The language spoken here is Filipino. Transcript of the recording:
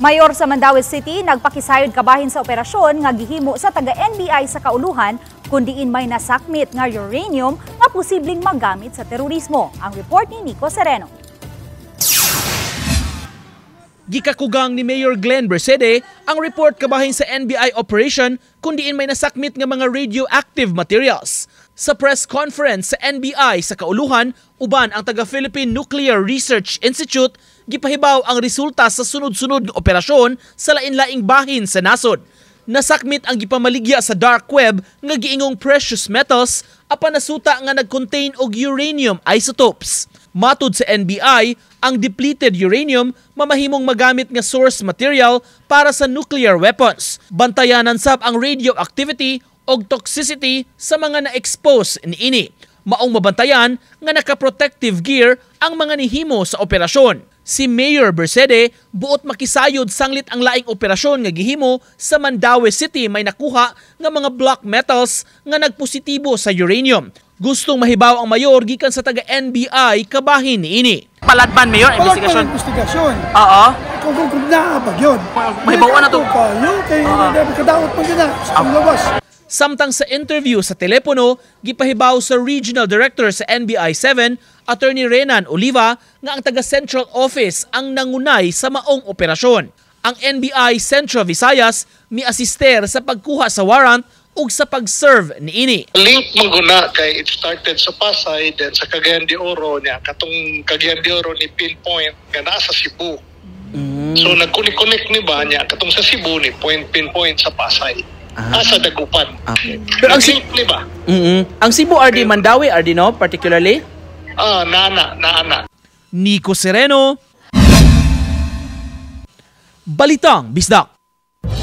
Mayor sa Mandaue City nagpakisayod kabahin sa operasyon nga gihimo sa taga-NBI sa kauluhan kundiin may nasakmit nga uranium nga posibleng magamit sa terorismo. Ang report ni Nico Sereno. Gikakugang ni Mayor Glenn Bersede ang report kabahin sa NBI operation kundiin may nasakmit nga mga radioactive materials. Sa press conference sa NBI sa kauluhan, uban ang taga-Philippine Nuclear Research Institute, gipahibaw ang resulta sa sunod-sunod nga operasyon sa lain-laing bahin sa nasod. Nasakmit ang gipamaligya sa dark web nga giingong precious metals apan nasuta nga nag-contain og uranium isotopes. Matud sa NBI, ang depleted uranium mamahimong magamit nga source material para sa nuclear weapons. Bantayanan sab ang radioactivity og toxicity sa mga na-expose niini. Maong mabantayan nga naka-protective gear ang mga nihimo sa operasyon. Si Mayor Bersede buot makisayod sanglit ang laing operasyon nga gihimo sa Mandaue City may nakuha nga mga black metals nga nagpositibo sa uranium. Gustong mahibaw ang mayor gikan sa taga-NBI kabahin niini. Paladban mayor investigasyon. Investigasyon. Oo. Kung naabag yun. Mahibawan na to. Kaya kadawat mo din na sa labas. Samtang sa interview sa telepono, gipahibaw sa Regional Director sa NBI 7, Attorney Renan Oliva, nga ang taga-Central Office ang nangunay sa maong operasyon. Ang NBI Central Visayas mi-asister sa pagkuha sa warrant ug sa pag-serve niini. Link mangguna kay it started sa Pasay then sa Cagayan de Oro niya katong Cagayan de Oro ni pinpoint nga naa sa Cebu. So nagkunik-connect ni ba niya katong sa Cebu ni pinpoint sa Pasay. Sa Dagupan. Okay. Pero ang simple ba? Ang Cebu RD Mandaue RD no particularly? Naana. Nico Sereno. Balitang Bisdak.